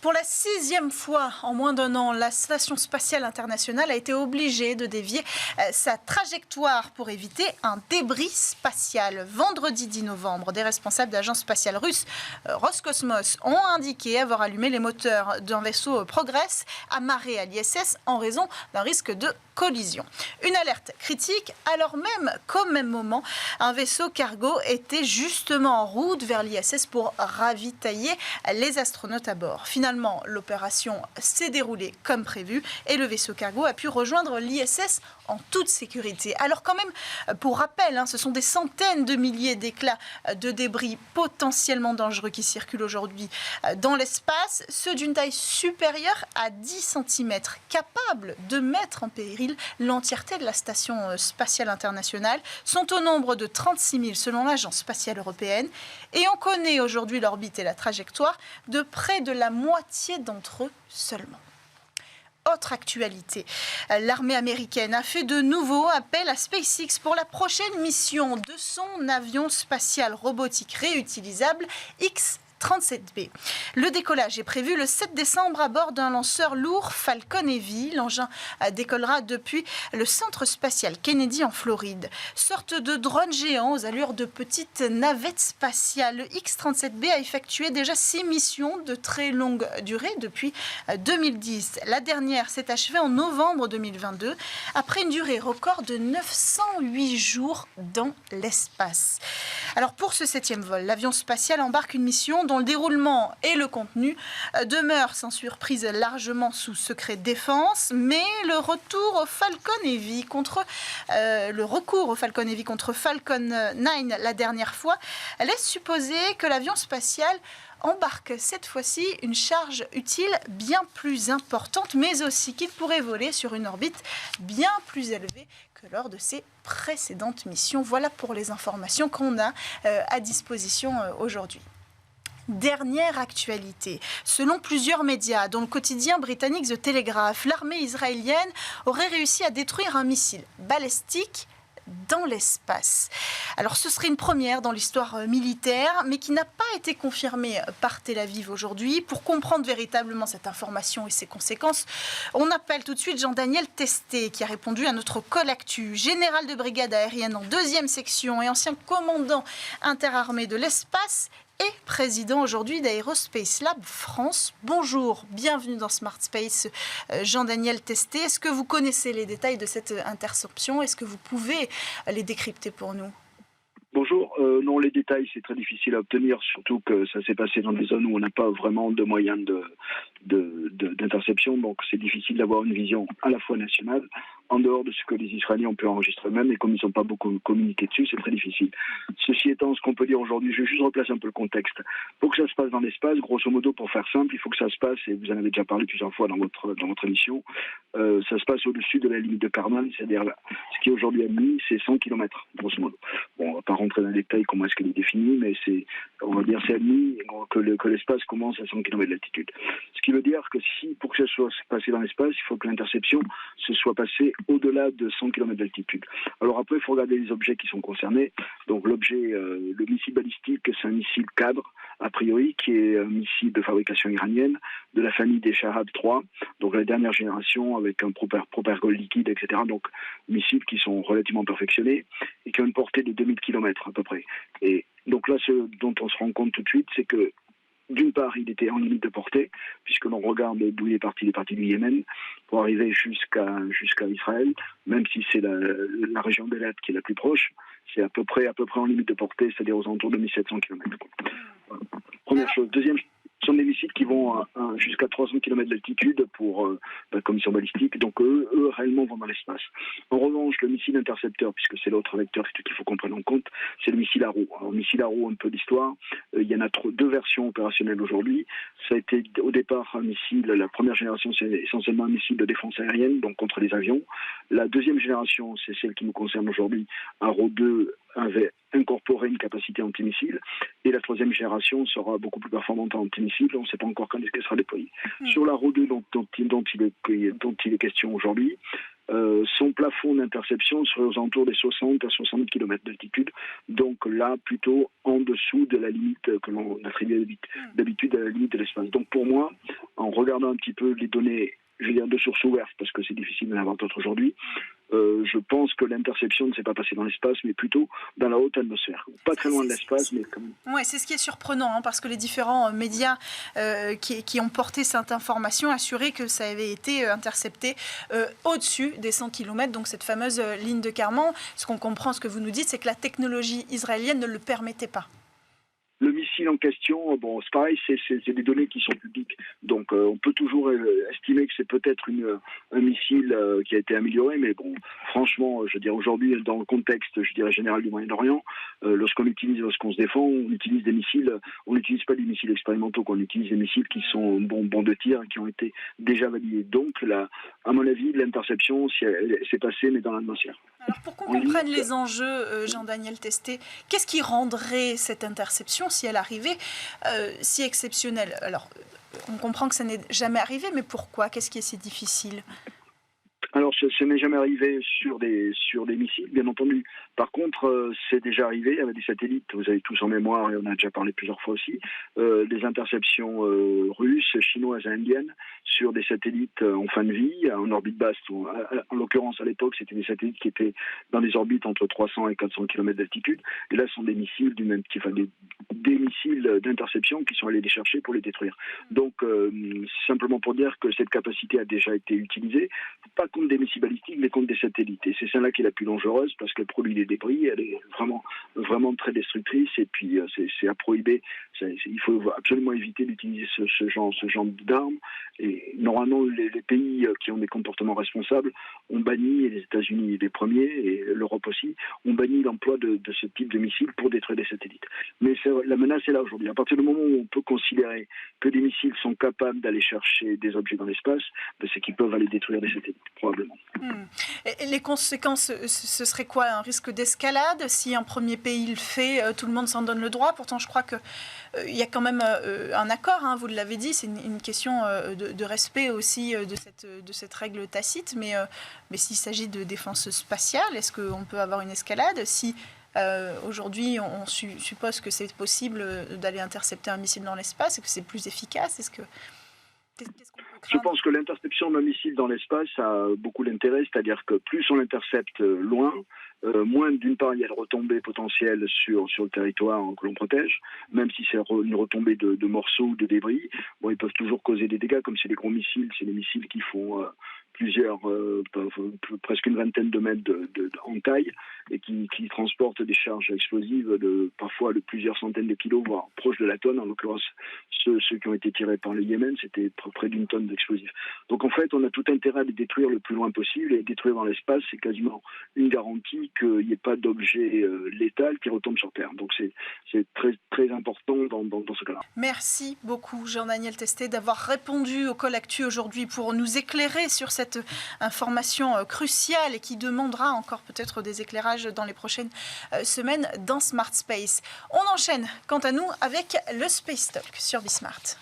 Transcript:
Pour la 6e fois en moins d'1 an, la Station spatiale internationale a été obligée de dévier sa trajectoire pour éviter un débris spatial. Vendredi 10 novembre, des responsables d'agence spatiale russe Roscosmos ont indiqué avoir allumé les moteurs d'un vaisseau Progress amarré à l'ISS en raison d'un risque de collision. Une alerte critique alors même qu'au même moment, un vaisseau cargo était justement en route vers l'ISS pour ravitailler les astronautes à bord. Finalement, l'opération s'est déroulée comme prévu et le vaisseau cargo a pu rejoindre l'ISS en toute sécurité. Alors quand même, pour rappel, ce sont des centaines de milliers d'éclats de débris potentiellement dangereux qui circulent aujourd'hui dans l'espace, ceux d'une taille supérieure à 10 cm, capables de mettre en péril l'entièreté de la Station spatiale internationale, sont au nombre de 36 000 selon l'Agence spatiale européenne et on connaît aujourd'hui l'orbite et la trajectoire de près de la moitié d'entre eux seulement. Autre actualité, l'armée américaine a fait de nouveau appel à SpaceX pour la prochaine mission de son avion spatial robotique réutilisable X-37B. Le décollage est prévu le 7 décembre à bord d'un lanceur lourd Falcon Heavy. L'engin décollera depuis le centre spatial Kennedy en Floride. Sorte de drone géant aux allures de petites navettes spatiales. Le X-37B a effectué déjà 6 missions de très longue durée depuis 2010. La dernière s'est achevée en novembre 2022 après une durée record de 908 jours dans l'espace. Alors pour ce 7e vol, l'avion spatial embarque une mission dont le déroulement et le contenu demeurent sans surprise largement sous secret défense, mais le recours au Falcon Heavy contre Falcon 9 la dernière fois laisse supposer que l'avion spatial embarque cette fois-ci une charge utile bien plus importante, mais aussi qu'il pourrait voler sur une orbite bien plus élevée que lors de ses précédentes missions. Voilà pour les informations qu'on a à disposition aujourd'hui. Dernière actualité. Selon plusieurs médias, dont le quotidien britannique The Telegraph, l'armée israélienne aurait réussi à détruire un missile balistique dans l'espace. Alors ce serait une première dans l'histoire militaire, mais qui n'a pas été confirmée par Tel Aviv aujourd'hui. Pour comprendre véritablement cette information et ses conséquences, on appelle tout de suite Jean-Daniel Testé, qui a répondu à notre call actu, général de brigade aérienne en 2e section et ancien commandant interarmée de l'espace et président aujourd'hui d'Aerospace Lab France. Bonjour, bienvenue dans Smart Space, Jean-Daniel Testé. Est-ce que vous connaissez les détails de cette interception? Est-ce que vous pouvez les décrypter pour nous? Bonjour. Non, les détails, c'est très difficile à obtenir, surtout que ça s'est passé dans des zones où on n'a pas vraiment de moyens d'interception, donc c'est difficile d'avoir une vision à la fois nationale, en dehors de ce que les Israéliens ont pu enregistrer eux-mêmes, et comme ils n'ont pas beaucoup communiqué dessus, c'est très difficile. Ceci étant, ce qu'on peut dire aujourd'hui, je vais juste replacer un peu le contexte. Pour que ça se passe dans l'espace, grosso modo, pour faire simple, il faut que ça se passe, et vous en avez déjà parlé plusieurs fois dans votre émission, ça se passe au-dessus de la limite de Karman, c'est-à-dire ce qui est aujourd'hui admis, c'est 100 km, grosso modo. Bon, on va pas rentrer dans les détails comment est-ce qu'elle est définie, mais on va dire c'est admis que l'espace commence à 100 km d'altitude. Ce qui veut dire que pour que ça soit passé dans l'espace, il faut que l'interception se soit passée au-delà de 100 km d'altitude. Alors après, il faut regarder les objets qui sont concernés. Donc l'objet, le missile balistique, c'est un missile cadre, a priori, qui est un missile de fabrication iranienne, de la famille des Shahab 3, donc la dernière génération avec un propergol liquide, etc. Donc missiles qui sont relativement perfectionnés et qui ont une portée de 2000 km à peu près. Et donc là, ce dont on se rend compte tout de suite, c'est que d'une part, il était en limite de portée, puisque l'on regarde d'où il est parti du Yémen, pour arriver jusqu'à Israël, même si c'est la région d'Elat qui est la plus proche, c'est à peu près en limite de portée, c'est-à-dire aux alentours de 1700 km. Voilà. Première chose. Deuxième, ce sont des missiles qui vont jusqu'à 300 km d'altitude comme ils sont balistiques, donc eux réellement vont dans l'espace. En revanche, le missile intercepteur, puisque c'est l'autre vecteur qu'il faut qu'on prenne en compte, c'est le missile Arrow. Alors, le missile Arrow, un peu d'histoire, il y en a deux versions opérationnelles aujourd'hui. Ça a été au départ un missile, la première génération c'est essentiellement un missile de défense aérienne, donc contre les avions. La deuxième génération, c'est celle qui nous concerne aujourd'hui, Arrow 2, avait incorporé une capacité antimissile, et la troisième génération sera beaucoup plus performante en antimissile. On ne sait pas encore quand est-ce qu'elle sera déployée. Sur l'Arrow 2 dont il est question aujourd'hui, son plafond d'interception serait aux alentours des 60 à 60 km d'altitude, donc là plutôt en dessous de la limite que l'on attribue d'habitude à la limite de l'espace. Donc pour moi, en regardant un petit peu les données, je vais dire de sources ouvertes parce que c'est difficile d'en avoir d'autres aujourd'hui, je pense que l'interception ne s'est pas passée dans l'espace, mais plutôt dans la haute atmosphère. Pas très loin de l'espace, mais quand même. Oui, c'est ce qui est surprenant, hein, parce que les différents médias qui ont porté cette information assuraient que ça avait été intercepté au-dessus des 100 km, donc cette fameuse ligne de Kármán. Ce qu'on comprend, ce que vous nous dites, c'est que la technologie israélienne ne le permettait pas. Le missile en question, bon, c'est pareil, c'est des données qui sont publiques. Donc, on peut toujours estimer que c'est peut-être un missile qui a été amélioré, mais bon, franchement, je veux dire, aujourd'hui, dans le contexte, je dirais, général du Moyen-Orient, lorsqu'on se défend, on utilise des missiles, on n'utilise pas des missiles expérimentaux, on utilise des missiles qui sont bons de tir, qui ont été déjà validés. Donc, là, à mon avis, l'interception s'est passée, mais dans l'atmosphère. Alors, pour qu'on comprenne les enjeux, Jean-Daniel Testé, qu'est-ce qui rendrait cette interception, si elle arrivait, si exceptionnelle? Alors, on comprend que ça n'est jamais arrivé, mais pourquoi? Qu'est-ce qui est si difficile? Alors, ce n'est jamais arrivé sur des missiles, bien entendu. Par contre, c'est déjà arrivé avec des satellites, vous avez tous en mémoire, et on a déjà parlé plusieurs fois aussi, des interceptions russes, chinoises et indiennes sur des satellites en fin de vie, en orbite basse. En l'occurrence, à l'époque, c'était des satellites qui étaient dans des orbites entre 300 et 400 km d'altitude. Et là, ce sont des missiles du même type, des missiles d'interception qui sont allés les chercher pour les détruire. Donc, simplement pour dire que cette capacité a déjà été utilisée, pas contre des missiles balistiques, mais contre des satellites. Et c'est celle-là qui est la plus dangereuse parce qu'elle produit des débris, elle est vraiment très destructrice. Et puis, c'est à prohiber. Il faut absolument éviter d'utiliser ce genre d'armes. Et normalement, les pays qui ont des comportements responsables ont banni, et les États-Unis les premiers, et l'Europe aussi, ont banni l'emploi de ce type de missiles pour détruire des satellites. Mais la menace est là aujourd'hui. À partir du moment où on peut considérer que des missiles sont capables d'aller chercher des objets dans l'espace, c'est qu'ils peuvent aller détruire des satellites, probablement. Et les conséquences, ce serait quoi? Un risque d'escalade? Si un premier pays le fait, tout le monde s'en donne le droit. Pourtant, je crois qu'il y a quand même un accord, hein, vous l'avez dit, c'est une question de respect aussi de cette règle tacite. Mais s'il s'agit de défense spatiale, est-ce qu'on peut avoir une escalade? Si aujourd'hui, on suppose que c'est possible d'aller intercepter un missile dans l'espace et que c'est plus efficace, qu'est-ce qu'on peut craindre? Je pense que l'interception d'un missile dans l'espace a beaucoup d'intérêt, c'est-à-dire que plus on l'intercepte loin, moins d'une part il y a de retombées potentielles sur le territoire que l'on protège, même si c'est une retombée de morceaux ou de débris. Bon, ils peuvent toujours causer des dégâts, comme c'est des gros missiles, c'est des missiles qui font presque une vingtaine de mètres en taille et qui transportent des charges explosives parfois de plusieurs centaines de kilos, voire proche de la tonne. En l'occurrence, ceux qui ont été tirés par le Yémen, c'était près d'une tonne d'explosifs. Donc en fait, on a tout intérêt à les détruire le plus loin possible, et détruire dans l'espace, c'est quasiment une garantie qu'il n'y ait pas d'objet létal qui retombe sur Terre. Donc c'est très, très important dans ce cas-là. Merci beaucoup, Jean-Daniel Testé, d'avoir répondu au Call Actu aujourd'hui pour nous éclairer sur cette information cruciale et qui demandera encore peut-être des éclairages dans les prochaines semaines dans Smart Space. On enchaîne, quant à nous, avec le Space Talk sur Bismart.